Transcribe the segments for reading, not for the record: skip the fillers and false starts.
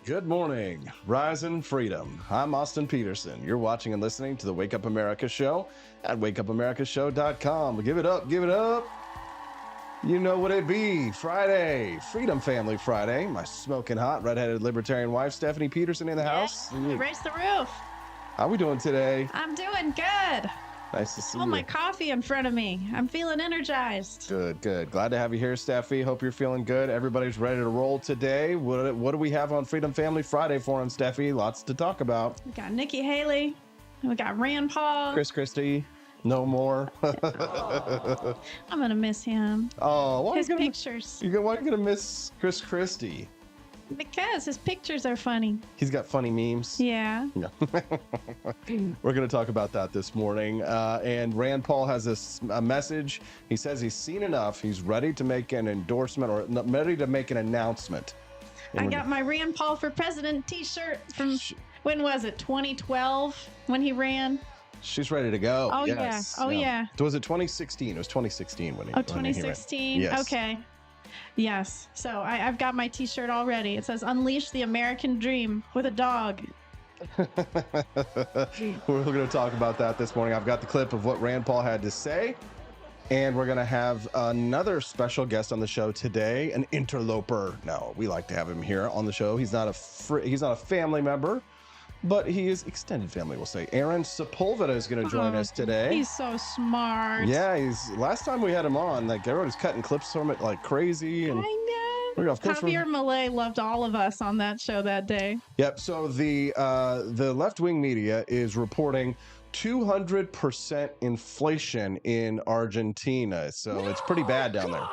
Good morning, Rise and Freedom. I'm Austin Peterson. You're watching and listening to the Wake Up America Show at wakeupAmericaShow.com. Give it up, give it up. You know what it be. Friday, Freedom Family Friday. My smoking hot, redheaded libertarian wife, Stephanie Peterson, in the house. Raise the roof. How we doing today? I'm doing good. Nice to see Oh, you. my coffee in front of me. I'm feeling energized. Good, good. Glad to have you here, Steffi. Hope you're feeling good. Everybody's ready to roll today. What do we have on Freedom Family Friday for him, Steffi? Lots to talk about. We got Nikki Haley. We got Rand Paul. Chris Christie. No more. I'm going to miss him. Oh, why His are you gonna, pictures. why are you gonna miss Chris Christie? Because his pictures are funny. He's got funny memes. Yeah. Yeah. We're going to talk about that this morning. And Rand Paul has a message. He says he's seen enough. He's ready to make an endorsement or ready to make an announcement. I got my Rand Paul for President t-shirt from, when was it, 2012 when he ran? She's ready to go. Oh, yes. yeah. Oh, yeah. Was it 2016? It was 2016 when he 2016? Yes. Okay. Yes. So I've got my t-shirt already. It says, Unleash the American Dream with a dog. We're going to talk about that this morning. I've got the clip of what Rand Paul had to say. And we're going to have another special guest on the show today, an interloper. No, we like to have him here on the show. He's not a family member, but he is extended family, we'll say. Aaron Sepulveda is going to join us today. He's so smart. Yeah, last time we had him on, like everybody's cutting clips from it like crazy. And I know. of course Javier Milei loved all of us on that show that day. Yep. So the left-wing media is reporting 200% inflation in Argentina. So it's pretty bad down there.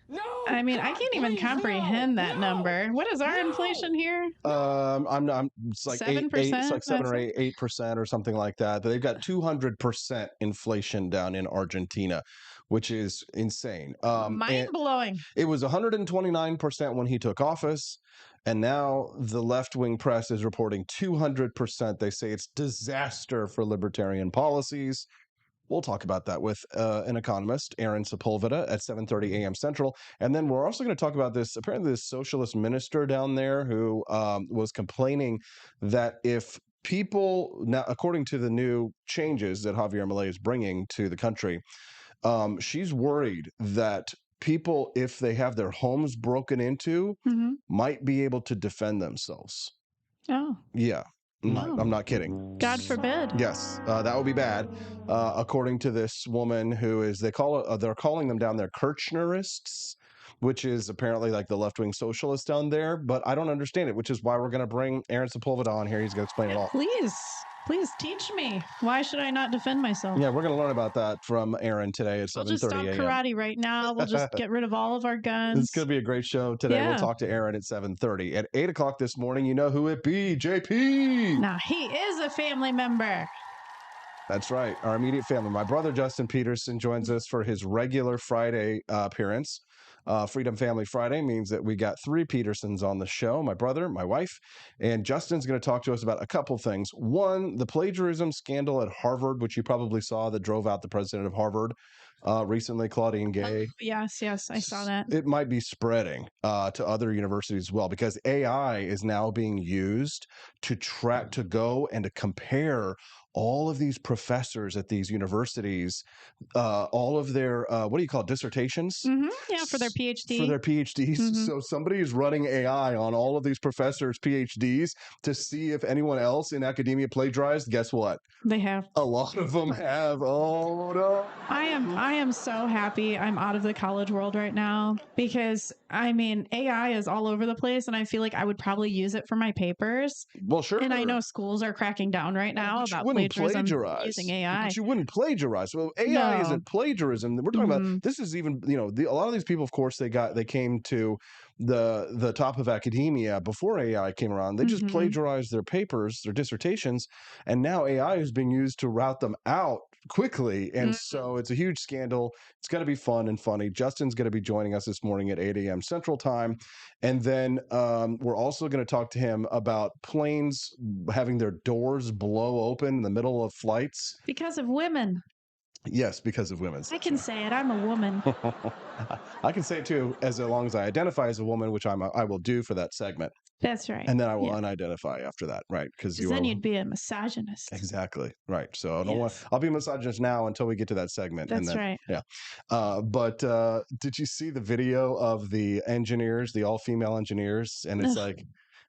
No, I mean, I can't even comprehend that number. What is our inflation here? It's like 7%? it's like 7 or 8% or something like that. They've got 200% inflation down in Argentina, which is insane. Mind blowing. It was 129% when he took office, and now the left-wing press is reporting 200%. They say it's disaster for libertarian policies. We'll talk about that with an economist, Aaron Sepulveda, at 7:30 a.m. Central. And then we're also going to talk about this, apparently this socialist minister down there who was complaining that if people, now according to the new changes that Javier Milei is bringing to the country, she's worried that people, if they have their homes broken into, might be able to defend themselves. Oh. Yeah. No. I'm not kidding. God forbid. Yes, that would be bad. According to this woman who is, they're calling them down there Kirchnerists, which is apparently like the left-wing socialists down there. But I don't understand it, which is why we're going to bring Aaron Sepulveda on here. He's going to explain it all. Please teach me. Why should I not defend myself? Yeah, we're going to learn about that from Aaron today at 7:30 a.m. We'll just stop karate right now. We'll just get rid of all of our guns. It's going to be a great show today. Yeah. We'll talk to Aaron at 7:30. At 8 o'clock this morning, you know who it be, JP. Now, he is a family member. That's right. Our immediate family. My brother, Justin Peterson, joins us for his regular Friday appearance. Freedom Family Friday means that we got 3 Petersons on the show, my brother, my wife, and Justin's going to talk to us about a couple things. One, the plagiarism scandal at Harvard, which you probably saw that drove out the president of Harvard recently, Claudine Gay. Yes, I saw that. It might be spreading to other universities as well, because AI is now being used to go and to compare all of these professors at these universities, all of their, what do you call it, dissertations? Yeah, for their PhD. For their PhDs. So somebody is running AI on all of these professors' PhDs to see if anyone else in academia plagiarized. Guess what? They have. A lot of them have. Oh, no. I am so happy I'm out of the college world right now because, I mean, AI is all over the place and I feel like I would probably use it for my papers. Well, sure. And I know schools are cracking down right now about plagiarism using AI. But you wouldn't plagiarize. Well, AI isn't plagiarism. We're talking about, this is even, a lot of these people, of course, they came to the top of academia before AI came around. They just plagiarized their papers, their dissertations, and now AI is being used to route them out quickly. And so it's a huge scandal. It's going to be fun and funny. Justin's going to be joining us this morning at 8 a.m. Central Time. And then we're also going to talk to him about planes having their doors blow open in the middle of flights. Because of women. Yes, because of women's. I can say it. I'm a woman. I can say it too, as long as I identify as a woman, which I will do for that segment, That's right. and then I will Yeah. unidentify after that, right? Because Because you are then you'd be a misogynist. exactly right. So I don't want. Yes. I'll be misogynist now until we get to that segment, and That's then right. yeah. But did you see the video of the engineers, the all-female engineers, and it's Ugh, like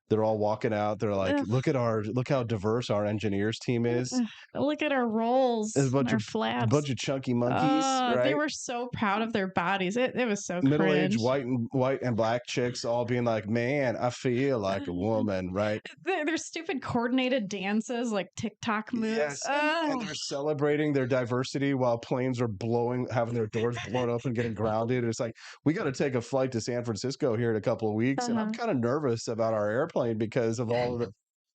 they're all walking out. They're like, ugh, look how diverse our engineers team is. ugh. Look at our There's rolls and our a flaps. bunch of chunky monkeys, They right? were so proud of their bodies. It was so Middle-aged cringe. white and black chicks all being like, man, I feel like a woman, right? Their stupid coordinated dances, like TikTok moves. Yes, and they're celebrating their diversity while planes are having their doors blown up and getting grounded. It's like, we got to take a flight to San Francisco here in a couple of weeks, and I'm kind of nervous about our airplane because of all of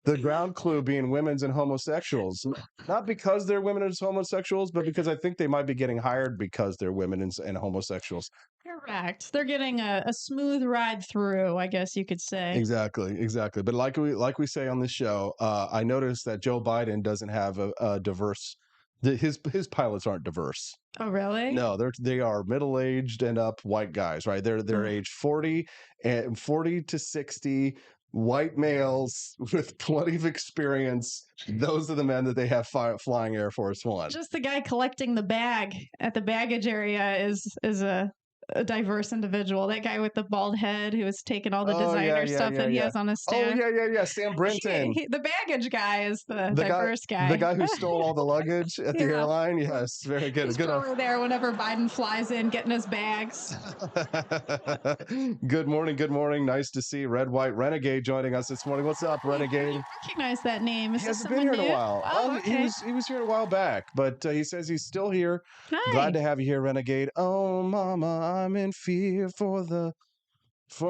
the ground clue being women's and homosexuals. Not because they're women and homosexuals, but because I think they might be getting hired because they're women and homosexuals. Correct. They're getting a smooth ride through, I guess you could say. Exactly. But like we say on the show, I noticed that Joe Biden doesn't have a diverse. His pilots aren't diverse. Oh, really? No, they are middle aged and up white guys, right? They're age 40 to 60, white males with plenty of experience. Those are the men that they have flying Air Force One. Just the guy collecting the bag at the baggage area is a diverse individual. That guy with the bald head who was taking all the designer stuff that he has on his staff. Yeah. Sam Brenton. The baggage guy is the The diverse guy. The guy who stole all the luggage at the airline. Yes, very good. He's Good. probably there whenever Biden flies in, getting his bags. Good morning. Nice to see Red White Renegade joining us this morning. What's up, Renegade? I recognize that name. Is He this hasn't been someone here in new? a while. Oh, okay. He was here a while back, but he says he's still here. Hi. Glad to have you here, Renegade. Oh, mama, I'm in fear for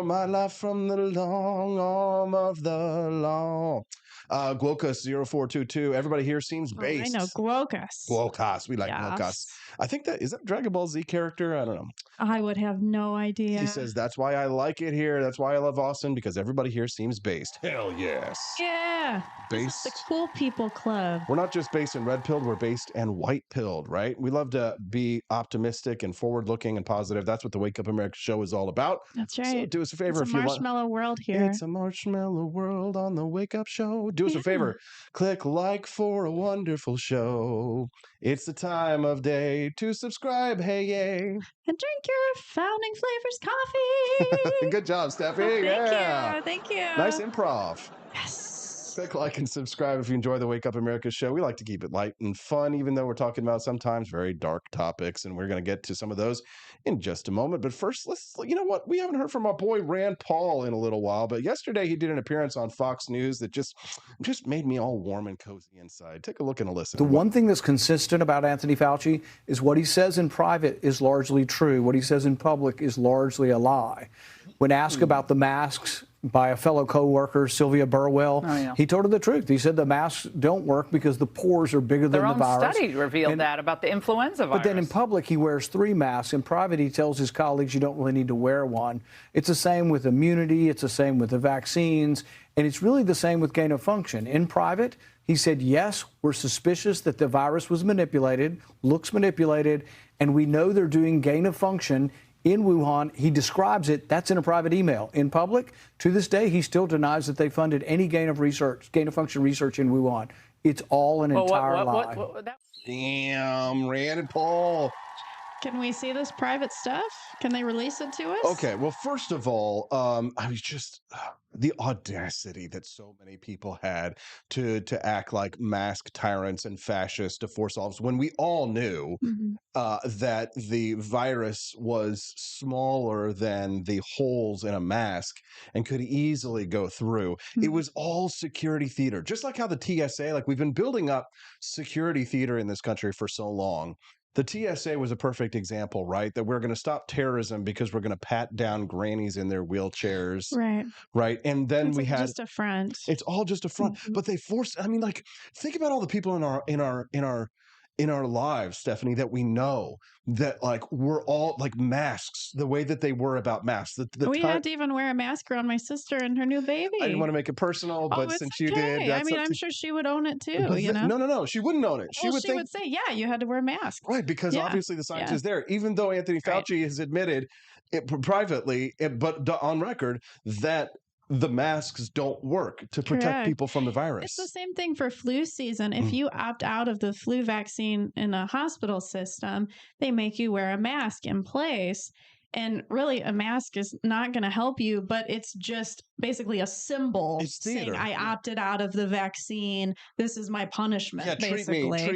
my life from the long arm of the law. Guocas 0422. Everybody here seems based. I know Guocas. We like Guocas. I think is that a Dragon Ball Z character? I don't know. I would have no idea. He says that's why I like it here. That's why I love Austin, because everybody here seems based. Hell yes. Yeah. Based. This is the cool people club. We're not just based and red pilled, we're based and white pilled, right? We love to be optimistic and forward looking and positive. That's what the Wake Up America show is all about. That's right. So do us a favor if you want. It's a marshmallow world here. It's a marshmallow world on the Wake Up Show. Do us a favor. Click like for a wonderful show. It's the time of day to subscribe. Hey, yay. And drink your Founding Flavors coffee. Good job, Steffi. Thank you. Nice improv. Yes. Click like and subscribe if you enjoy the Wake Up America show. We like to keep it light and fun, even though we're talking about sometimes very dark topics, and we're going to get to some of those in just a moment. But first, you know what? We haven't heard from our boy Rand Paul in a little while, but yesterday he did an appearance on Fox News that just made me all warm and cozy inside. Take a look and a listen. The one thing that's consistent about Anthony Fauci is what he says in private is largely true. What he says in public is largely a lie. When asked about the masks by a fellow co-worker, Sylvia Burwell, he told her the truth. He said the masks don't work because the pores are bigger than the virus. Their own study revealed that about the influenza virus. But then in public, he wears 3 masks. In private, he tells his colleagues you don't really need to wear one. It's the same with immunity. It's the same with the vaccines. And it's really the same with gain of function. In private, he said, yes, we're suspicious that the virus was manipulated, looks manipulated, and we know they're doing gain of function in Wuhan. He describes it. That's in a private email. In public, to this day, he still denies that they funded any gain of function research in Wuhan. It's all an entire lie. Damn, Rand Paul. Can we see this private stuff? Can they release it to us? Okay, well, first of all, I was just the audacity that so many people had to act like mask tyrants and fascists to force solves when we all knew that the virus was smaller than the holes in a mask and could easily go through. It was all security theater, just like how the TSA, like we've been building up security theater in this country for so long. The TSA was a perfect example, right? That we're going to stop terrorism because we're going to pat down grannies in their wheelchairs. Right. And then it's we had just a front. It's all just a front. But they forced, I mean, like, think about all the people in our in our lives, Stephanie, that we know that like we're all like masks, the way that they were about masks. We had to even wear a mask around my sister and her new baby. I didn't want to make it personal, but it's since you did, okay. that's I mean, I'm sure she would own it too, you know? No, she wouldn't own it. She would think, say, yeah, you had to wear a mask. right, because Yeah. obviously the science Yeah. is there. Even though Anthony Fauci has admitted it privately, but on record, that the masks don't work to protect Correct. people from the virus. It's the same thing for flu season. If you opt out of the flu vaccine in a hospital system, they make you wear a mask in place. And really, a mask is not going to help you, but it's just basically a symbol saying, I opted out of the vaccine. This is my punishment. Yeah, treat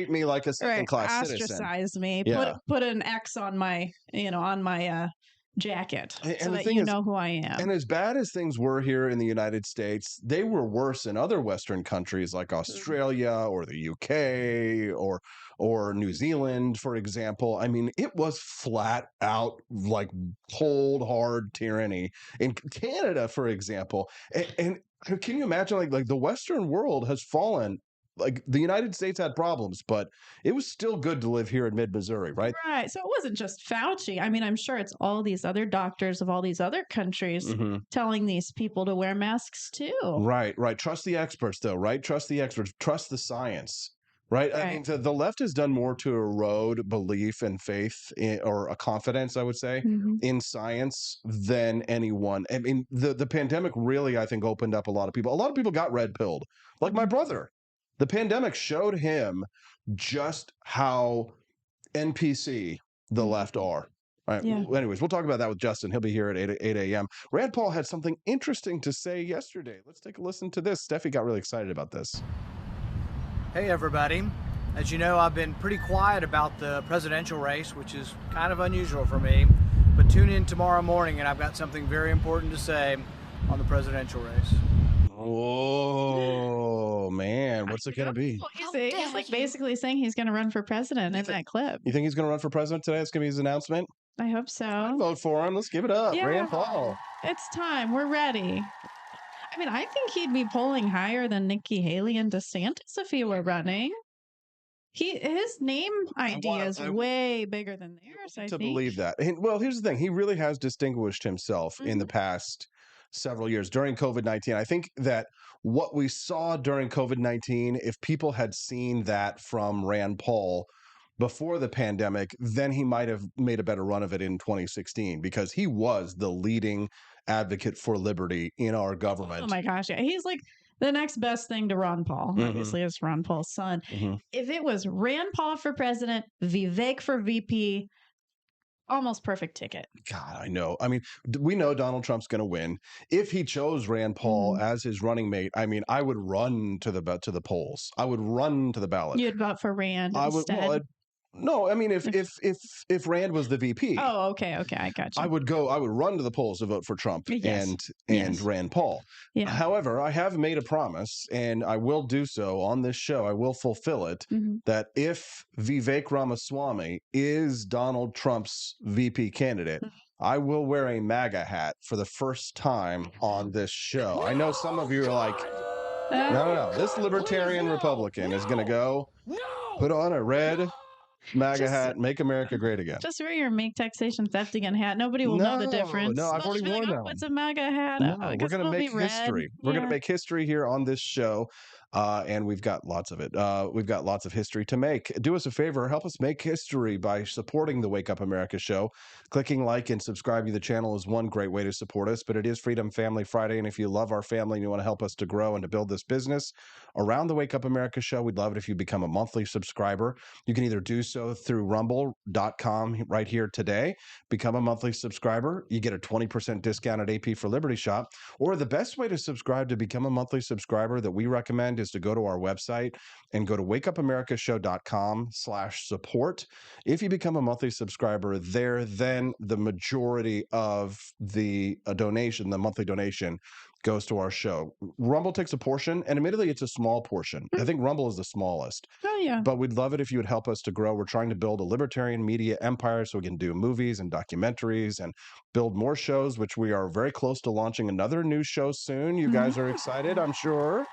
me like a second-class citizen. Ostracize me. Yeah. Put an X on my, jacket so that you know who I am. And as bad as things were here in the United States, they were worse in other Western countries like Australia or the UK or New Zealand, for example. I mean, it was flat out like cold, hard tyranny in Canada, for example. And can you imagine like the Western world has fallen? Like the United States had problems, but it was still good to live here in mid-Missouri, right? Right. So it wasn't just Fauci. I mean, I'm sure it's all these other doctors of all these other countries telling these people to wear masks too. Right. Trust the experts, though, right? Trust the experts. Trust the science, right? I mean, the left has done more to erode belief and faith or a confidence, I would say, in science than anyone. I mean, the pandemic really, I think, opened up a lot of people. A lot of people got red-pilled, like my brother. The pandemic showed him just how NPC the left are. All right. Yeah. Anyways, we'll talk about that with Justin. He'll be here at 8 a.m. Rand Paul had something interesting to say yesterday. Let's take a listen to this. Steffi got really excited about this. Hey, everybody. As you know, I've been pretty quiet about the presidential race, which is kind of unusual for me. But tune in tomorrow morning, and I've got something very important to say on the presidential race. Oh, man. What's it going to be? He's like basically saying he's going to run for president in that clip. You think he's going to run for president today? That's going to be his announcement? I hope so. I'd vote for him. Let's give it up. Yeah. Rand Paul. It's time. We're ready. I mean, I think he'd be polling higher than Nikki Haley and DeSantis if he were running. His name idea is way bigger than theirs, I think. Believe that. Well, here's the thing. He really has distinguished himself in the past several years during COVID-19. I think that what we saw during COVID-19, if people had seen that from Rand Paul before the pandemic, then he might have made a better run of it in 2016 because he was the leading advocate for liberty in our government. Oh my gosh. Yeah. He's like the next best thing to Ron Paul. Obviously, it's Ron Paul's son. If it was Rand Paul for president, Vivek for VP, almost perfect ticket. God, I know. I mean, we know Donald Trump's going to win. If he chose Rand Paul as his running mate, I mean, I would run to the polls. I would run to the ballot. You'd vote for Rand instead. No, I mean, if Rand was the VP. Oh, okay, I got you. I would run to the polls to vote for Trump and Rand Paul. Yeah. However, I have made a promise, and I will do so on this show. I will fulfill it. That if Vivek Ramaswamy is Donald Trump's VP candidate, I will wear a MAGA hat for the first time on this show. I know some of you are like, no. This libertarian Republican is going to go put on a red MAGA hat, make America great again. Just wear your Make Taxation Theft Again hat. Nobody will know the difference. No, I've already worn that one. What's a MAGA hat? No, we're going to make history. We're going to make history here on this show. And we've got lots of it. We've got lots of history to make. Do us a favor, help us make history by supporting the Wake Up America show. Clicking like and subscribing to the channel is one great way to support us, but it is Freedom Family Friday. And if you love our family and you want to help us to grow and to build this business around the Wake Up America show, we'd love it if you become a monthly subscriber. You can either do so through rumble.com right here today. Become a monthly subscriber. You get a 20% discount at AP for Liberty Shop. Or the best way to subscribe to become a monthly subscriber that we recommend is to go to our website and go to wakeupamericaShow.com/support. If you become a monthly subscriber there, then the majority of the donation, the monthly donation, goes to our show. Rumble takes a portion, and admittedly, it's a small portion. I think Rumble is the smallest. Oh, yeah. But we'd love it if you would help us to grow. We're trying to build a libertarian media empire so we can do movies and documentaries and build more shows, which we are very close to launching another new show soon. You guys are excited, I'm sure.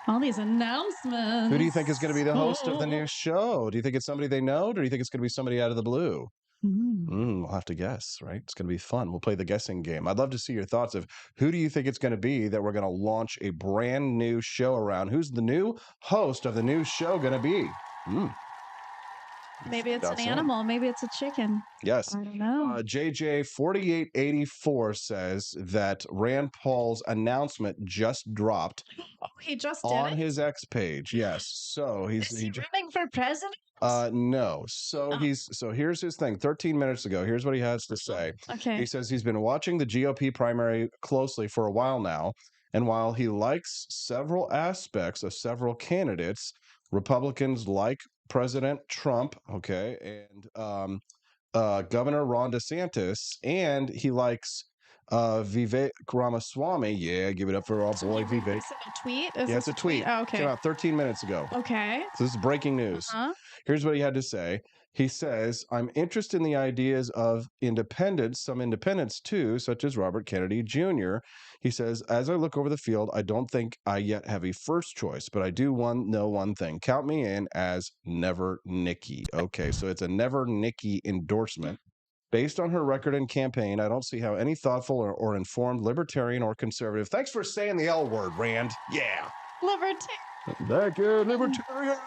All these announcements. Who do you think is going to be the host of the Oh. new show? Do you think it's somebody they know, or do you think it's going to be somebody out of the blue? Mm. We'll have to guess, right? It's going to be fun. We'll play the guessing game. I'd love to see your thoughts of who do you think it's going to be that we're going to launch a brand new show around? Who's the new host of the new show going to be? Maybe it's That's an it. animal. Maybe it's a chicken. Yes. I don't know. JJ4884 says that Rand Paul's announcement just dropped Oh, he just did on it? his X page. Yes. So Is he running for president? no. So here's his thing. 13 minutes ago, here's what he has to say. Okay. He says he's been watching the GOP primary closely for a while now, and while he likes several aspects of several candidates, Republicans like President Trump, okay, and Governor Ron DeSantis, and he likes Vivek Ramaswamy. Yeah, give it up for our boy Vivek. Is it a tweet? Is Yeah, this it's a tweet. Oh, okay. Came out 13 minutes ago. Okay. So this is breaking news. Huh? Here's what he had to say. He says, I'm interested in the ideas of independents, some independents too, such as Robert Kennedy Jr. He says, as I look over the field, I don't think I yet have a first choice, but I do know one thing. Count me in as Never Nikki. Okay, so it's a Never Nikki endorsement. Based on her record and campaign, I don't see how any thoughtful or informed libertarian or conservative. Thanks for saying the L word, Rand. Yeah. Libertarian. Thank you, libertarians.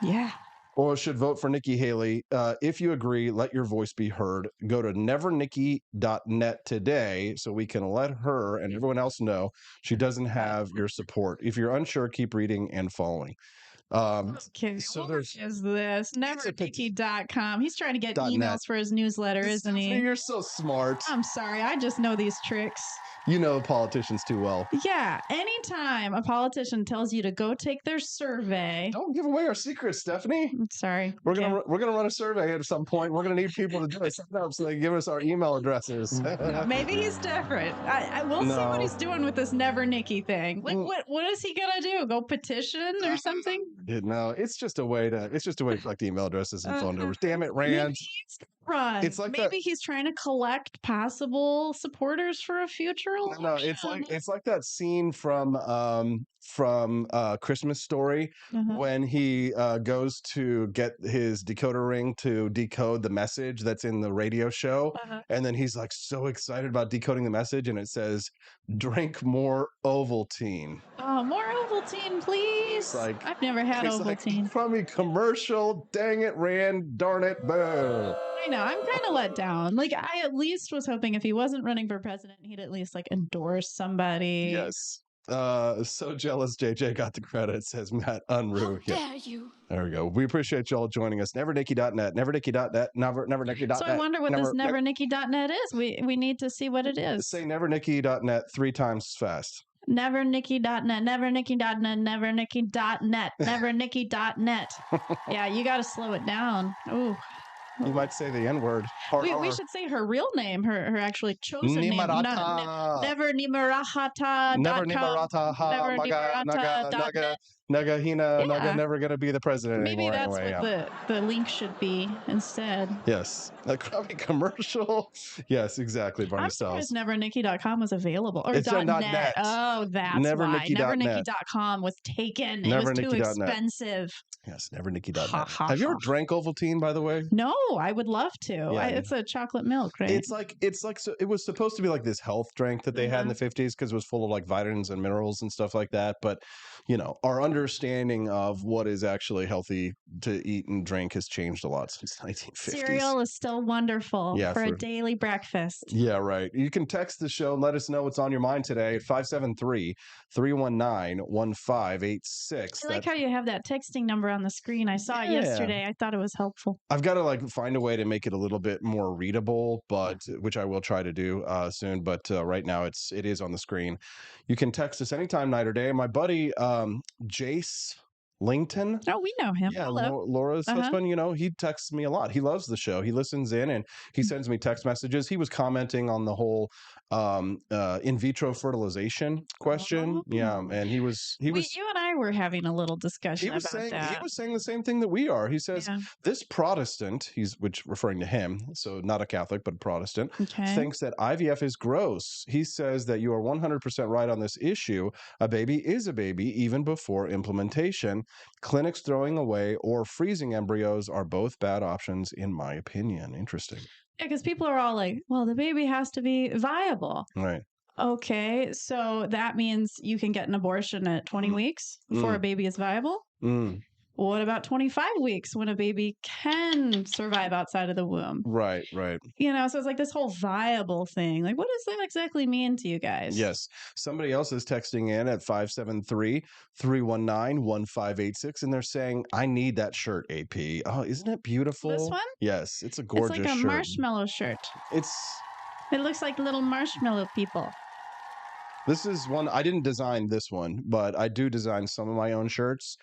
Yeah. Or should vote for Nikki Haley. If you agree, let your voice be heard. Go to nevernikki.net today so we can let her and everyone else know she doesn't have your support. If you're unsure, keep reading and following. Okay, so what there's- is this? Nevernikki.com. He's trying to get .net. emails for his newsletter, isn't he? You're so smart. I'm sorry. I just know these tricks. You know politicians too well. Yeah. Anytime a politician tells you to go take their survey. Don't give away our secrets, Stephanie. I'm sorry. We're Okay. gonna run a survey at some point. We're gonna need people to do it. Sign up so they give us our email addresses. Maybe he's different. We'll see what No. he's doing with this Never Nikki thing. Like, what is he gonna do? Go petition or something? No, it's just a way to collect email addresses and phone numbers. Damn it, Rand. Maybe he's run. It's like maybe he's trying to collect possible supporters for a future election. No, it's like that scene from Christmas Story when he goes to get his decoder ring to decode the message that's in the radio show, and then he's like so excited about decoding the message, and it says, "Drink more Ovaltine." Oh, more Ovaltine, please. Like, I've never had it's like, Ovaltine. from a commercial. Dang it, Rand! Darn it! Boo. I know. I'm kind of let down. Like, I at least was hoping if he wasn't running for president, he'd at least like endorse somebody. Yes. So jealous JJ got the credit, says Matt Unruh. How dare you? There we go. We appreciate y'all joining us. Nevernikki.net, nevernikki.net, nevernikki.net. So I wonder what this nevernikki.net is. We need to see what it is. Say nevernikki.net 3 times fast. Nevernikki.net, nevernikki.net, nevernikki.net, nevernikki.net. Yeah, you got to slow it down. Ooh. You might say the N-word. We should say her real name, her actually chosen name. Nimarata. Never Nimarahata. Never Nimarata. Ha, Naga Hina. Naga never going to be the president Maybe anymore. Maybe that's what the link should be instead. Yes. A commercial. Yes, exactly, Barney I'm Styles. surprised nevernikki.com was available. Or It's .net. Oh, that's why. Nevernikki.net. Nevernikki.com was taken. It was too expensive. Yes, nevernikki.net. Have you ever drank Ovaltine, by the way? No, I would love to. Yeah. It's a chocolate milk, right? It's like so it was supposed to be like this health drink that they had in the 50s because it was full of like vitamins and minerals and stuff like that. But our understanding of what is actually healthy to eat and drink has changed a lot since 1950s. Cereal is still wonderful for a daily breakfast. Yeah, right. You can text the show and let us know what's on your mind today at 573-319-1586. I like how you have that texting number on the screen. I saw it yesterday. I thought it was helpful. I've got to find a way to make it a little bit more readable, but which I will try to do soon. But right now it is on the screen. You can text us anytime, night or day. My buddy Jace Langton. Oh, we know him. Yeah, Hello. Laura's husband, he texts me a lot. He loves the show. He listens in and he sends me text messages. He was commenting on the whole in vitro fertilization question. Yeah, Oh. and he was You and I were having a little discussion about he that. was saying the same thing that we are. He says Yeah. this Protestant, which referring to him, so not a Catholic but a Protestant, Okay. thinks that IVF is gross. He says that you are 100% right on this issue. A baby is a baby even before implementation. Clinics throwing away or freezing embryos are both bad options in my opinion. Interesting. Yeah, because people are all like, well, the baby has to be viable. Right. Okay, so that means you can get an abortion at 20 weeks before a baby is viable? Mm. What about 25 weeks when a baby can survive outside of the womb? Right, right. You know, so it's like this whole viable thing. Like, what does that exactly mean to you guys? Yes. Somebody else is texting in at 573-319-1586, and they're saying, I need that shirt, AP. Oh, isn't it beautiful? This one? Yes, it's a gorgeous It's like a shirt. marshmallow shirt. It's It looks like little marshmallow people. This is one I didn't design this one, but I do design some of my own shirts.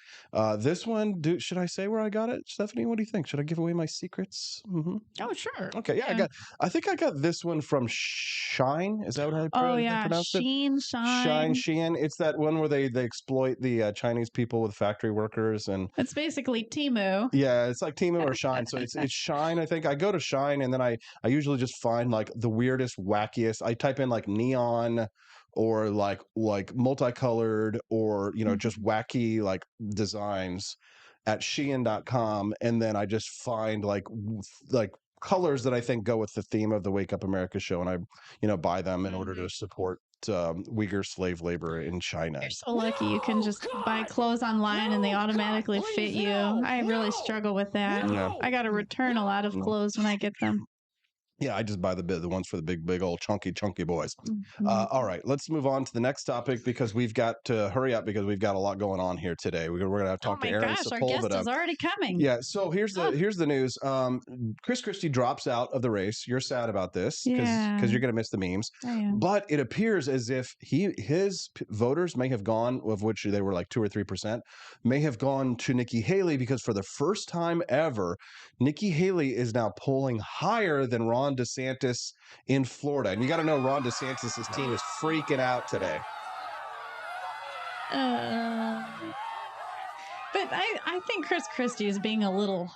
This one, should I say where I got it, Stephanie? What do you think? Should I give away my secrets? Mm-hmm. Oh, sure. Okay, yeah, I think I got this one from Shine. Is that what I Oh, yeah. pronounced it? Shein. It's that one where they exploit the Chinese people with factory workers, and it's basically Temu. yeah, it's like Temu or Shine. So it's Shine. I think I go to Shine, and then I usually just find like the weirdest, wackiest. I type in like neon or like multicolored or just wacky like designs at Shein.com, and then I just find like colors that I think go with the theme of the Wake Up America show, and I buy them in order to support Uyghur slave labor in China. You're so lucky you can just buy clothes online and they automatically fit you. I really struggle with that. Yeah. I got to return a lot of clothes when I get them. Yeah, I just buy the ones for the big old chunky boys. Mhm. All right, let's move on to the next topic because we've got to hurry up because we've got a lot going on here today. We're going to have to talk to Aaron Oh my gosh, our guest Sepulveda. is already coming. Yeah, so here's the news. Chris Christie drops out of the race. You're sad about this because Yeah. you're going to miss the memes. I am. But it appears as if his voters may have gone, of which they were like 2 or 3%, may have gone to Nikki Haley because for the first time ever, Nikki Haley is now polling higher than Ron DeSantis in Florida. And you got to know Ron DeSantis' team is freaking out today. But I think Chris Christie is being a little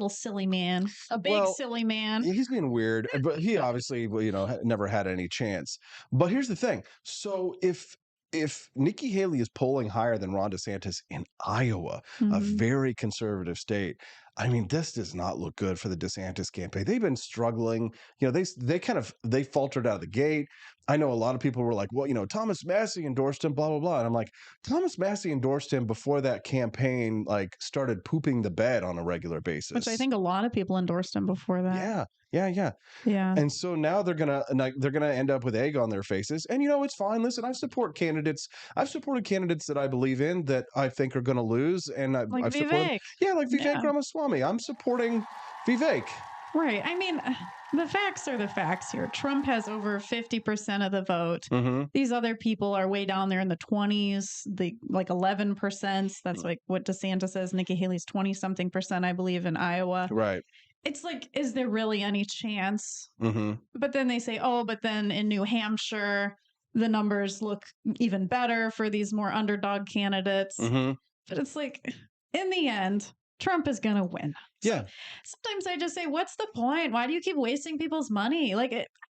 silly man, a big silly man. He's being weird, but he obviously, never had any chance. But here's the thing. So if Nikki Haley is polling higher than Ron DeSantis in Iowa, a very conservative state, I mean, this does not look good for the DeSantis campaign. They've been struggling. They faltered out of the gate. I know a lot of people were like, well, Thomas Massie endorsed him, blah, blah, blah. And I'm like, Thomas Massie endorsed him before that campaign, started pooping the bed on a regular basis. Which I think a lot of people endorsed him before that. Yeah. And so now they're gonna end up with egg on their faces. And it's fine. Listen, I support candidates. I've supported candidates that I believe in that I think are going to lose, and I've supported. Yeah, like Vivek Ramaswamy. I'm supporting Vivek. Right. I mean, the facts are the facts here. Trump has over 50% of the vote. Mm-hmm. These other people are way down there in the 20s, the 11%. That's like what DeSantis says. Nikki Haley's 20-something%, I believe, in Iowa. Right. It's like, is there really any chance? Mm-hmm. But then they say, but then in New Hampshire, the numbers look even better for these more underdog candidates. Mm-hmm. But it's like, in the end, Trump is going to win. Yeah. Sometimes I just say, what's the point? Why do you keep wasting people's money?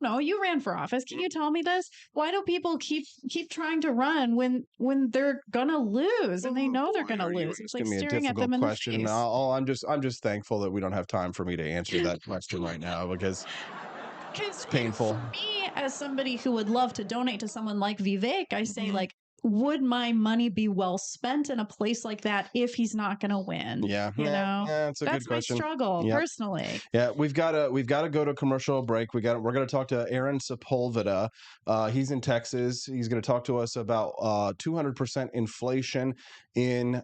No, you ran for office. Can you tell me this? Why do people keep trying to run when they're gonna lose and they know they're gonna lose? It's like staring at them in the face. I'm just thankful that we don't have time for me to answer that question right now because it's painful. For me, as somebody who would love to donate to someone like Vivek, I say would my money be well spent in a place like that if he's not going to win? Yeah, that's a good question. My struggle personally. Yeah, we've got to go to commercial break. We're going to talk to Aaron Sepulveda. He's in Texas. He's going to talk to us about 200% inflation in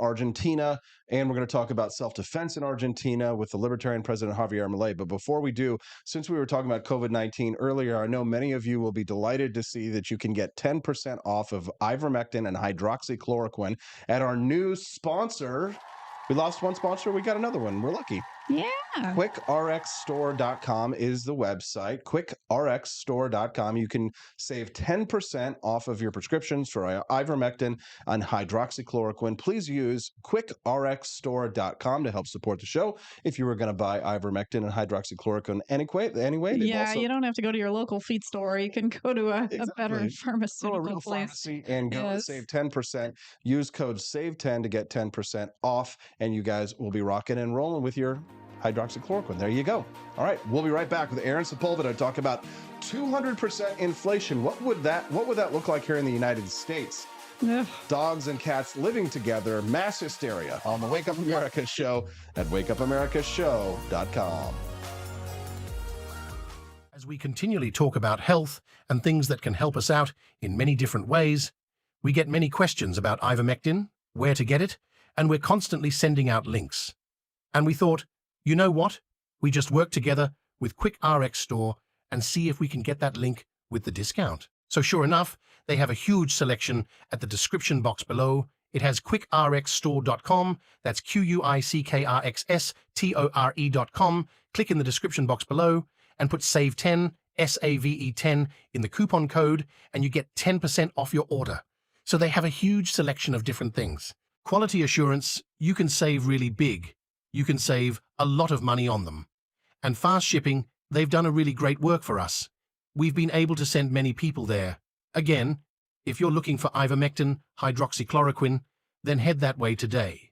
Argentina, and we're going to talk about self-defense in Argentina with the Libertarian President Javier Milei. But before we do, since we were talking about COVID-19 earlier, I know many of you will be delighted to see that you can get 10% off of ivermectin and hydroxychloroquine at our new sponsor. We lost one sponsor. We got another one. We're lucky. Yeah. QuickRxStore.com is the website. QuickRxStore.com. You can save 10% off of your prescriptions for ivermectin and hydroxychloroquine. Please use QuickRxStore.com to help support the show. If you were going to buy ivermectin and hydroxychloroquine anyway, they've Yeah, also you don't have to go to your local feed store. You can go to a better Go to a pharmaceutical real place. pharmacy and go Yes. save 10%. Use code SAVE10 to get 10% off, and you guys will be rocking and rolling with your hydroxychloroquine. There you go. All right, we'll be right back with Aaron Sepulveda to talk about 200% inflation. What would that look like here in the United States? Ugh. Dogs and cats living together, mass hysteria on the Wake Up America show at wakeupAmericaShow.com. As we continually talk about health and things that can help us out in many different ways, we get many questions about ivermectin, where to get it, and we're constantly sending out links. And we thought, you know what? We just work together with QuickRx Store and see if we can get that link with the discount. So sure enough, they have a huge selection at the description box below. It has quickrxstore.com. That's QuickRxStore.com. Click in the description box below and put SAVE10, SAVE10 in the coupon code, and you get 10% off your order. So they have a huge selection of different things. Quality assurance, you can save really big. You can save a lot of money on them. And fast shipping, they've done a really great work for us. We've been able to send many people there. Again, if you're looking for ivermectin, hydroxychloroquine, then head that way today.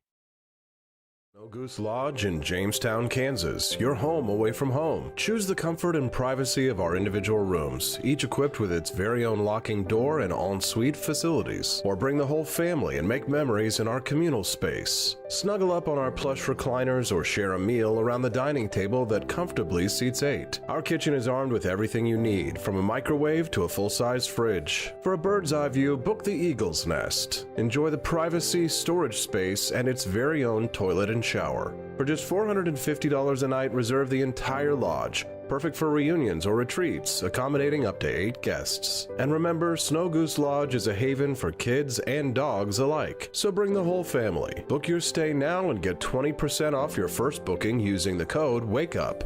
Snow Goose Lodge in Jamestown, Kansas, your home away from home. Choose the comfort and privacy of our individual rooms, each equipped with its very own locking door and en-suite facilities. Or bring the whole family and make memories in our communal space. Snuggle up on our plush recliners or share a meal around the dining table that comfortably seats 8. Our kitchen is armed with everything you need, from a microwave to a full-size fridge. For a bird's eye view, book the Eagle's Nest. Enjoy the privacy, storage space, and its very own toilet and shower. For just $450 a night, reserve the entire lodge. Perfect for reunions or retreats, accommodating up to 8 guests. And remember, Snow Goose Lodge is a haven for kids and dogs alike. So bring the whole family. Book your stay now and get 20% off your first booking using the code WAKEUP.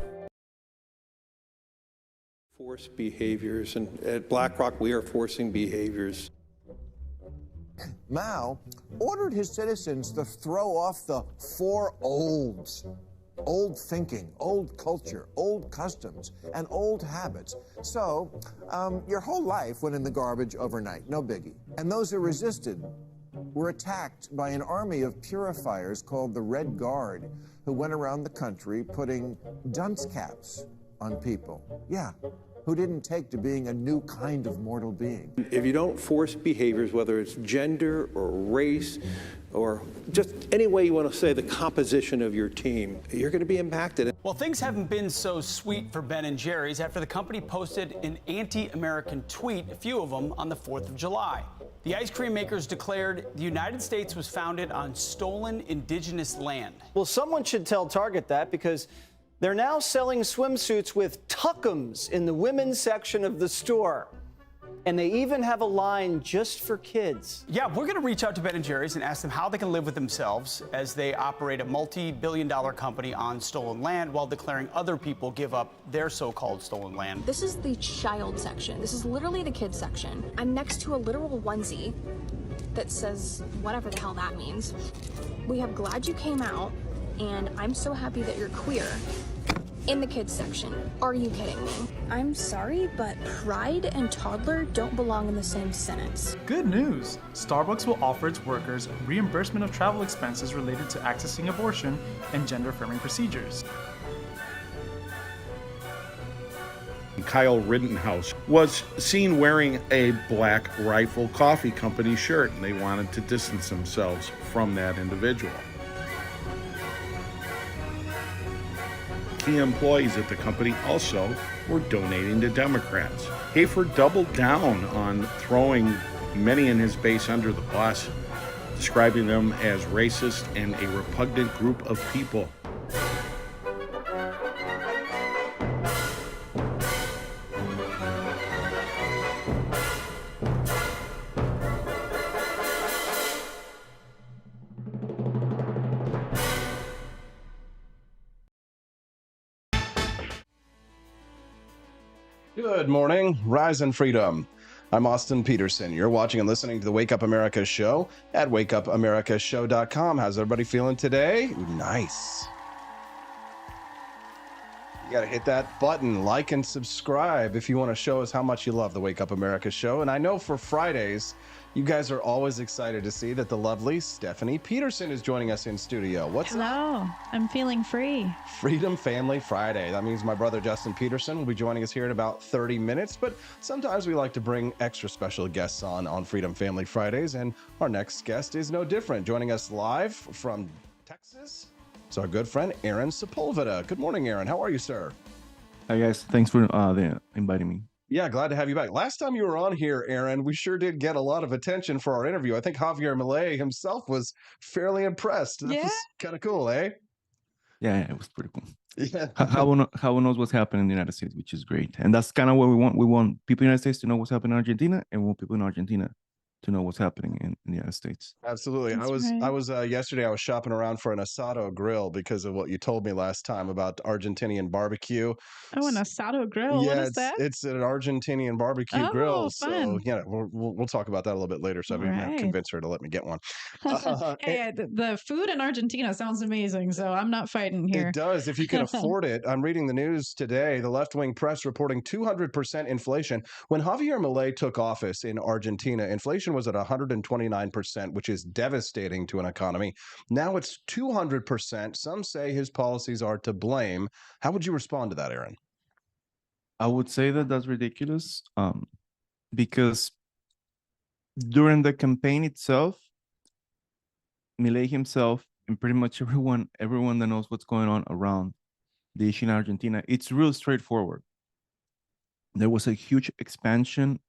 Force behaviors, and at BlackRock we are forcing behaviors. Mao ordered his citizens to throw off the 4 olds. Old thinking, old culture, old customs, and old habits. So, your whole life went in the garbage overnight, no biggie. And those who resisted were attacked by an army of purifiers called the Red Guard, who went around the country putting dunce caps on people. Yeah, who didn't take to being a new kind of mortal being. If you don't force behaviors, whether it's gender or race or just any way you want to say the composition of your team, you're going to be impacted. Well, things haven't been so sweet for Ben & Jerry's after the company posted an anti-American tweet, a few of them, on the 4th of July. The ice cream makers declared the United States was founded on stolen indigenous land. Well, someone should tell Target that, because they're now selling swimsuits with tuckums in the women's section of the store. And they even have a line just for kids. Yeah, we're going to reach out to Ben & Jerry's and ask them how they can live with themselves as they operate a multi-billion-dollar company on stolen land while declaring other people give up their so-called stolen land. This is the child section. This is literally the kids section. I'm next to a literal onesie that says whatever the hell that means. We have "Glad you came out" and "I'm so happy that you're queer" in the kids section. Are you kidding me? I'm sorry, but pride and toddler don't belong in the same sentence. Good news! Starbucks will offer its workers reimbursement of travel expenses related to accessing abortion and gender-affirming procedures. Kyle Rittenhouse was seen wearing a Black Rifle Coffee Company shirt, and they wanted to distance themselves from that individual. Key employees at the company also were donating to Democrats. Hayford doubled down on throwing many in his base under the bus, describing them as racist and a repugnant group of people. Good morning, rise and freedom. I'm Austin Peterson. You're watching and listening to the Wake Up America show at wakeupAmericaShow.com. How's everybody feeling today? Nice. You got to hit that button, like and subscribe if you want to show us how much you love the Wake Up America show. And I know for Fridays, you guys are always excited to see that the lovely Stephanie Peterson is joining us in studio. What's up? Hello, I'm feeling free. Freedom Family Friday. That means my brother Justin Peterson will be joining us here in about 30 minutes, but sometimes we like to bring extra special guests on Freedom Family Fridays, and our next guest is no different. Joining us live from Texas, it's our good friend Aaron Sepulveda. Good morning, Aaron. How are you, sir? Hi, guys. Thanks for inviting me. Yeah, glad to have you back. Last time you were on here, Aaron, we sure did get a lot of attention for our interview. I think Javier Milei himself was fairly impressed. That was kind of cool, eh? Yeah, it was pretty cool. Yeah. How knows what's happening in the United States, which is great. And that's kind of what we want. We want people in the United States to know what's happening in Argentina, and we want people in Argentina to know what's happening in the United States. Absolutely. I was yesterday, I was shopping around for an asado grill because of what you told me last time about Argentinian barbecue. Oh, an asado grill. Yeah, what is that? It's an Argentinian barbecue grill. Fun. So yeah, we'll talk about that a little bit later. So I'm going to convince her to let me get one. Hey, the food in Argentina sounds amazing, so I'm not fighting here. It does, if you can afford it. I'm reading the news today. The left-wing press reporting 200% inflation. When Javier Milei took office in Argentina, inflation was at 129%, which is devastating to an economy. Now it's 200%. Some say his policies are to blame. How would you respond to that, Aaron? I would say that that's ridiculous, because during the campaign itself, Milei himself and pretty much everyone that knows what's going on around the issue in Argentina, it's real straightforward. There was a huge expansion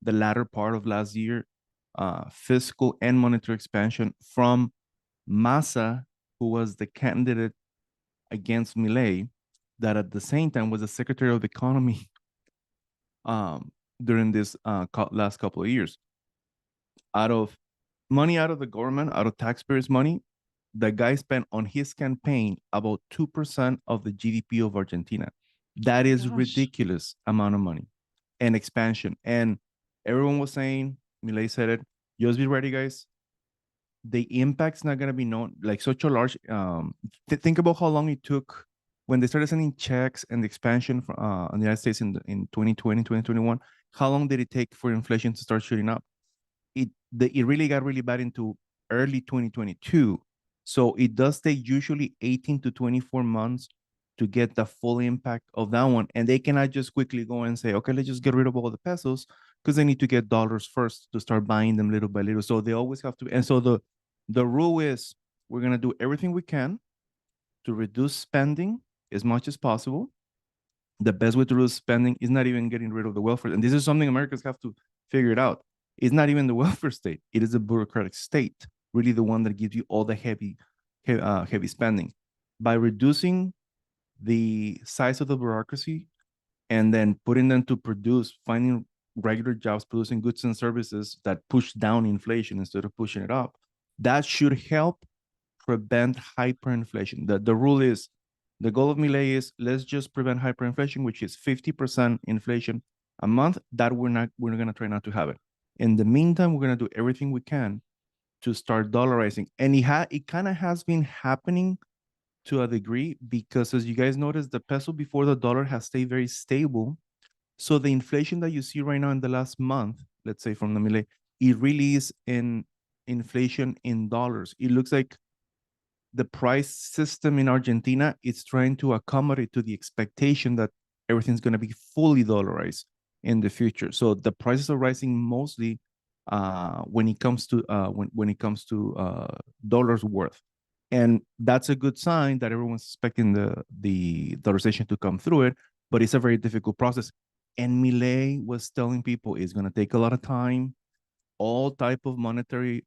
the latter part of last year, fiscal and monetary expansion from Massa, who was the candidate against Milei, that at the same time was the Secretary of the Economy during this last couple of years. Out of the government, out of taxpayers' money, the guy spent on his campaign about 2% of the GDP of Argentina. That is ridiculous amount of money and expansion. And everyone was saying, Milei said it, just be ready, guys. The impact's not going to be known, like such a large, think about how long it took when they started sending checks and the expansion in the United States in 2020, 2021. How long did it take for inflation to start shooting up? It really got really bad into early 2022. So it does take usually 18 to 24 months to get the full impact of that one. And they cannot just quickly go and say, okay, let's just get rid of all the pesos, because they need to get dollars first to start buying them little by little. So they always have to. And so the rule is we're going to do everything we can to reduce spending as much as possible. The best way to reduce spending is not even getting rid of the welfare. And this is something Americans have to figure it out. It's not even the welfare state. It is a bureaucratic state, really the one that gives you all the heavy spending. By reducing the size of the bureaucracy and then putting them to produce, finding regular jobs, producing goods and services that push down inflation instead of pushing it up, that should help prevent hyperinflation. The rule is, the goal of Milei is, let's just prevent hyperinflation, which is 50% inflation a month. That we're going to try not to have it. In the meantime, we're going to do everything we can to start dollarizing. And it kind of has been happening to a degree, because as you guys noticed, the peso before the dollar has stayed very stable. So the inflation that you see right now in the last month, let's say from the Milei, it really is in inflation in dollars. It looks like the price system in Argentina is trying to accommodate to the expectation that everything's going to be fully dollarized in the future. So the prices are rising mostly when it comes to dollars worth, and that's a good sign that everyone's expecting the dollarization to come through it. But it's a very difficult process. And Milei was telling people it's going to take a lot of time. All type of monetary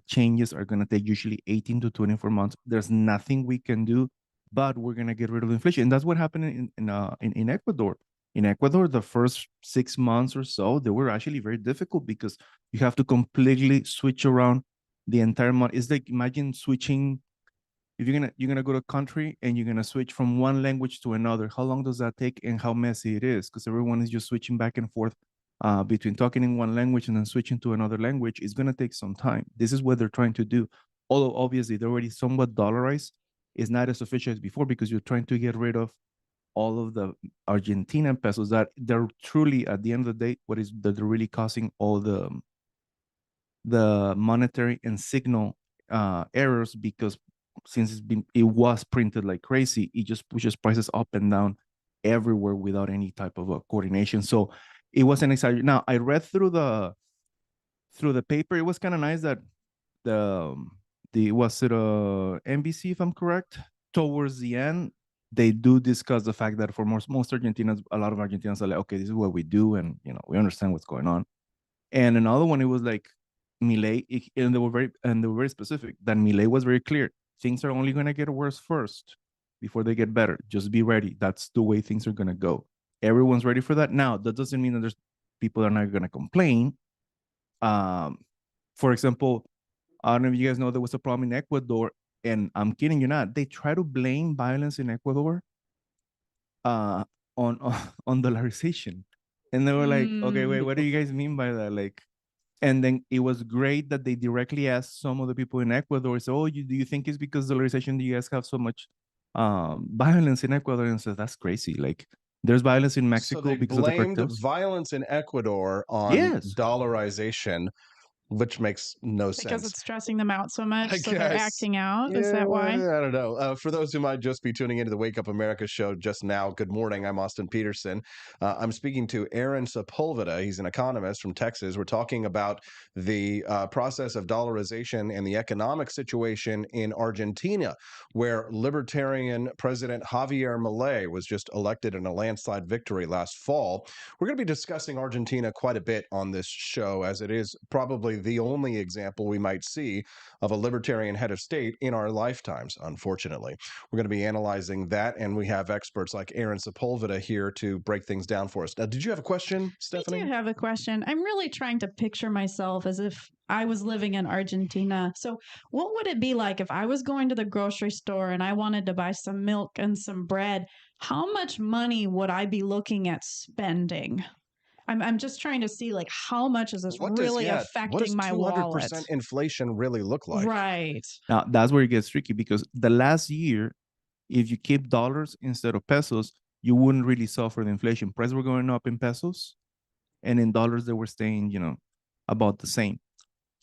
changes are going to take usually 18 to 24 months. There's nothing we can do, but we're going to get rid of inflation. And that's what happened in Ecuador. In Ecuador, the first 6 months or so, they were actually very difficult because you have to completely switch around the entire money. It's like, imagine switching if you're gonna go to a country and you're gonna switch from one language to another, how long does that take and how messy it is? Because everyone is just switching back and forth between talking in one language and then switching to another language. It's gonna take some time. This is what they're trying to do. Although obviously they're already somewhat dollarized, it's not as official as before because you're trying to get rid of all of the Argentinian pesos that they're truly, at the end of the day, what is that they're really causing all the monetary and signal errors, because since it was printed like crazy, it just pushes prices up and down everywhere without any type of coordination. So it wasn't exciting. Now I read through the paper. It was kind of nice that was it NBC, if I'm correct, towards the end they do discuss the fact that for most Argentinians, a lot of Argentinians are like, okay, this is what we do, and we understand what's going on. And another one, it was like Milei, and they were very specific that Milei was very clear. Things are only going to get worse first before they get better. Just be ready. That's the way things are going to go. Everyone's ready for that. Now, that doesn't mean that there's people that are not going to complain. For example, I don't know if you guys know, there was a problem in Ecuador, and I'm kidding you not. They try to blame violence in Ecuador on dollarization. And they were like, okay, wait, what do you guys mean by that? Like, and then it was great that they directly asked some of the people in Ecuador, so, do you think it's because dollarization do you guys have so much violence in Ecuador? And so that's crazy. Like, there's violence in Mexico So they because of the blamed cartels. violence in Ecuador on Yes. dollarization, which makes no Because sense. it's stressing them out so much, I so they're guess. acting out. Is that why? I don't know. For those who might just be tuning into the Wake Up America show just now, good morning. I'm Austin Peterson. I'm speaking to Aaron Sepulveda. He's an economist from Texas. We're talking about the process of dollarization and the economic situation in Argentina, where Libertarian President Javier Milei was just elected in a landslide victory last fall. We're going to be discussing Argentina quite a bit on this show, as it is probably the only example we might see of a libertarian head of state in our lifetimes, unfortunately. We're going to be analyzing that, and we have experts like Aaron Sepulveda here to break things down for us. Now, did you have a question, Stephanie? I do have a question. I'm really trying to picture myself as if I was living in Argentina. So what would it be like if I was going to the grocery store and I wanted to buy some milk and some bread? How much money would I be looking at spending? I'm just trying to see, like, how much is this really affecting my wallet? What does 200% inflation really look like? Right. Now, that's where it gets tricky, because the last year, if you keep dollars instead of pesos, you wouldn't really suffer the inflation. Prices were going up in pesos, and in dollars, they were staying, about the same.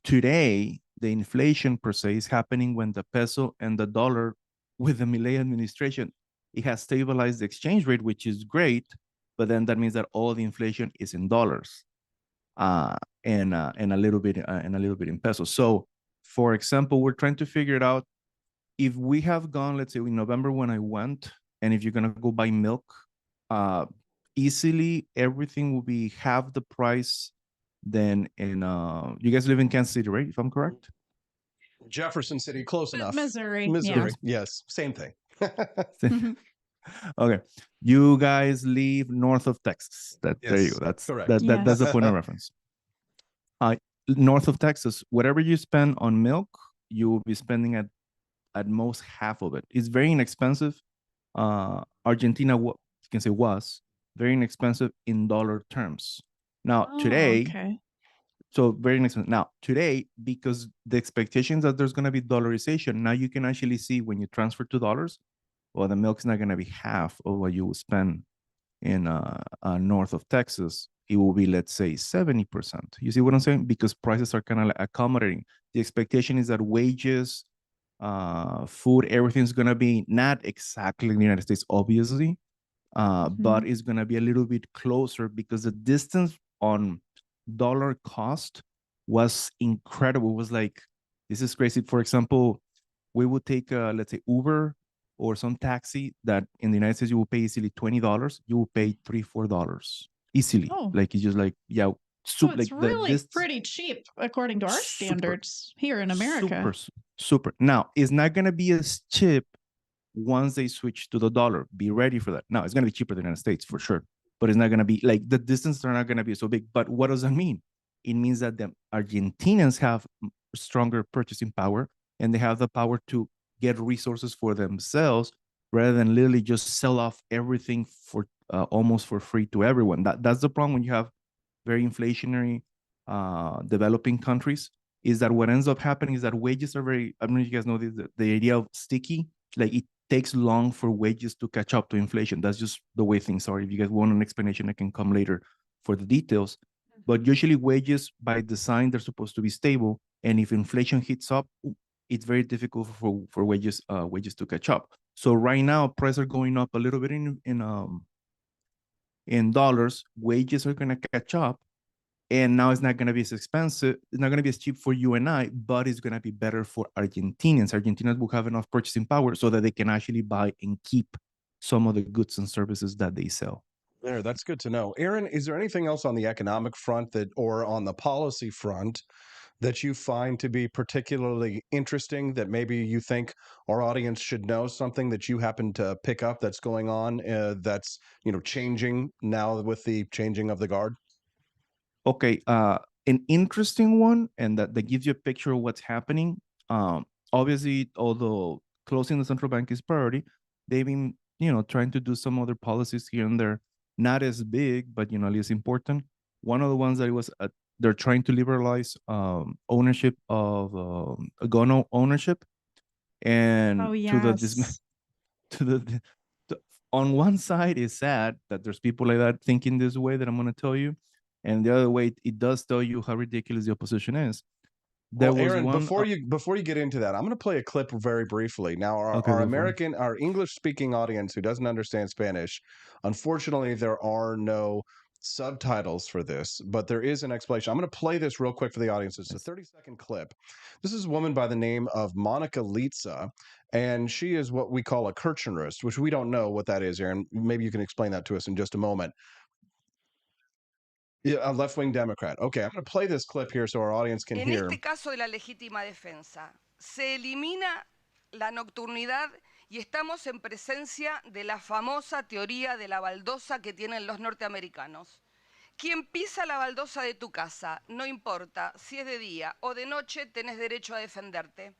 Today, the inflation per se is happening when the peso and the dollar, with the Milei administration, it has stabilized the exchange rate, which is great. But then that means that all the inflation is in dollars, and a little bit in pesos. So, for example, we're trying to figure it out. If we have gone, let's say in November when I went, and if you're gonna go buy milk, easily everything will be half the price than in. You guys live in Kansas City, right? If I'm correct. Jefferson City, close enough. Missouri, yes, same thing. Okay, you guys live north of Texas. There you go. That's correct. That's the point of reference. North of Texas, whatever you spend on milk, you will be spending at most half of it. It's very inexpensive. Argentina, you can say, was very inexpensive in dollar terms. Now today, so very inexpensive. Now today, because the expectations that there's going to be dollarization, now you can actually see when you transfer to dollars, well, the milk's not going to be half of what you would spend in north of Texas. It will be, let's say, 70%. You see what I'm saying? Because prices are kind of like accommodating. The expectation is that wages, food, everything's going to be not exactly in the United States, obviously, but it's going to be a little bit closer, because the distance on dollar cost was incredible. It was like, this is crazy. For example, we would take, let's say, Uber or some taxi that in the United States you will pay easily $20, you will pay $3-4 easily. Like, it's just like, yeah. So it's really pretty cheap according to our standards here in America. Super. Now, it's not going to be as cheap once they switch to the dollar. Be ready for that. Now, it's going to be cheaper than the United States for sure, but it's not going to be like, the distances are not going to be so big. But what does that mean? It means that the Argentinians have stronger purchasing power, and they have the power to get resources for themselves rather than literally just sell off everything for almost for free to everyone. That's the problem when you have very inflationary developing countries, is that what ends up happening is that wages are very, I don't know if you guys know this, the idea of sticky, like it takes long for wages to catch up to inflation. That's just the way things are. If you guys want an explanation, I can come later for the details. But usually wages by design, they're supposed to be stable. And if inflation hits up, it's very difficult for wages to catch up. So right now, prices are going up a little bit in dollars. Wages are going to catch up. And now it's not going to be as expensive. It's not going to be as cheap for you and I, but it's going to be better for Argentinians. Argentinians will have enough purchasing power so that they can actually buy and keep some of the goods and services that they sell. There, that's good to know. Aaron, is there anything else on the economic front or on the policy front that you find to be particularly interesting that maybe you think our audience should know, something that you happen to pick up that's going on that's, changing now with the changing of the guard? Okay, an interesting one, and that gives you a picture of what's happening. Obviously, although closing the central bank is priority, they've been, trying to do some other policies here and there, not as big, but at least important. One of the ones that it was, they're trying to liberalize ownership of gun ownership, and on one side, it's sad that there's people like that thinking this way that I'm going to tell you. And the other way, it does tell you how ridiculous the opposition is. Well, Aaron, before you get into that, I'm going to play a clip very briefly. Now, our English-speaking audience who doesn't understand Spanish, unfortunately, there are no subtitles for this, but there is an explanation. I'm going to play this real quick for the audience. It's a 30-second clip. This is a woman by the name of Monica Litza, and she is what we call a Kirchnerist, which we don't know what that is, Aaron. Maybe you can explain that to us in just a moment. Yeah, a left-wing Democrat. Okay, I'm going to play this clip here so our audience can hear. En este caso de la legítima defensa, se elimina la nocturnidad y estamos en presencia de la famosa teoría de la baldosa que tienen los norteamericanos. Quien pisa la baldosa de tu casa, no importa si es de día o de noche, tenés derecho a defenderte.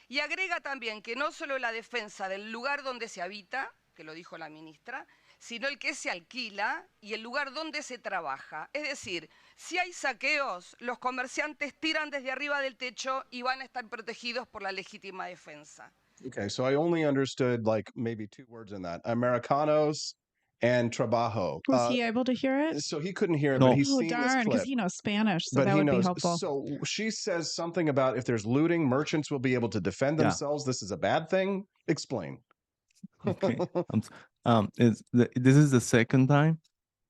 Y agrega también que no solo la defensa del lugar donde se habita, que lo dijo la ministra, sino el que se alquila y el lugar donde se trabaja. Es decir, si hay saqueos, los comerciantes tiran desde arriba del techo y van a estar protegidos por la legítima defensa. Okay, so I only understood like maybe 2 words in that. Americanos and trabajo. Was he able to hear it? So he couldn't hear it, but he's seen this clip. Because he knows Spanish, so that would be helpful. So she says something about if there's looting, merchants will be able to defend themselves. This is a bad thing. Explain. Okay. This is the second time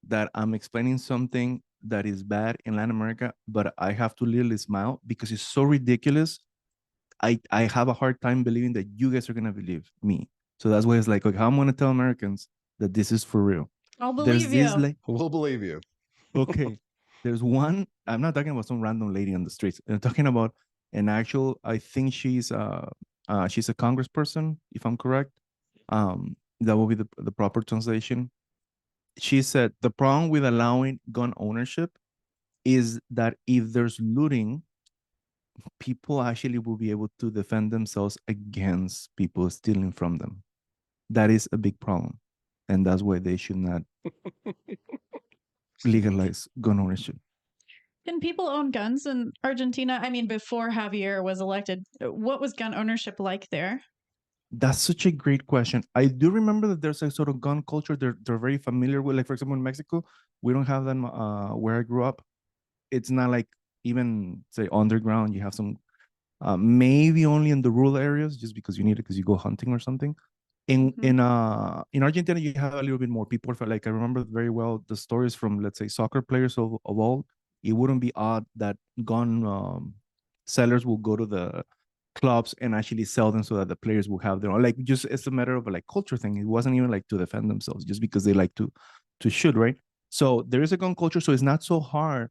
that I'm explaining something that is bad in Latin America, but I have to literally smile because it's so ridiculous. I have a hard time believing that you guys are going to believe me. So that's why it's like, okay, how I'm going to tell Americans that this is for real. I'll believe you. We'll believe you. Okay. There's one, I'm not talking about some random lady on the streets. I'm talking about an actual, I think she's a congressperson, if I'm correct. That will be the proper translation. She said the problem with allowing gun ownership is that if there's looting, people actually will be able to defend themselves against people stealing from them. That is a big problem. And that's why they should not legalize gun ownership. Can people own guns in Argentina? I mean, before Javier was elected, what was gun ownership like there? That's such a great question. I do remember that there's a sort of gun culture they're very familiar with. Like, for example, in Mexico, we don't have them where I grew up. It's not like even, say, underground. You have some, maybe only in the rural areas, just because you need it because you go hunting or something. In Argentina, you have a little bit more. People are like, I remember very well the stories from, let's say, soccer players of old. It wouldn't be odd that gun sellers will go to the clubs and actually sell them so that the players will have their own, like, just it's a matter of a like culture thing. It wasn't even like to defend themselves, just because they like to shoot, right? So there is a gun culture, so it's not so hard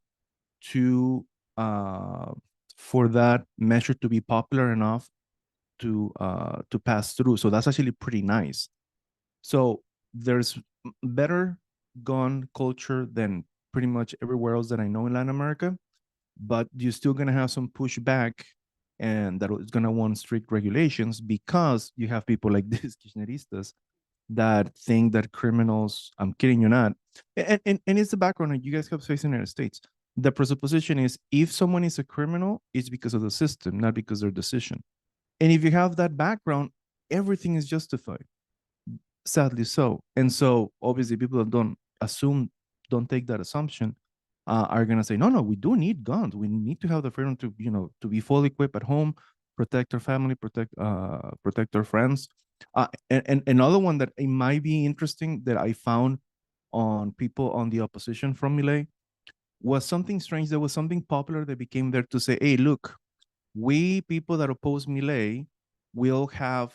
to for that measure to be popular enough to pass through. So that's actually pretty nice. So there's better gun culture than pretty much everywhere else that I know in Latin America, but you're still gonna have some pushback and that it's going to want strict regulations because you have people like these Kirchneristas that think that criminals, I'm kidding you not, and it's the background that you guys have faced in the United States. The presupposition is if someone is a criminal, it's because of the system, not because of their decision. And if you have that background, everything is justified, sadly so. And so obviously people that don't take that assumption are going to say, no, we do need guns. We need to have the freedom to, to be fully equipped at home, protect our family, protect our friends. And another one that it might be interesting that I found on people on the opposition from Milei was something strange. There was something popular that became there to say, hey, look, we people that oppose Milei will have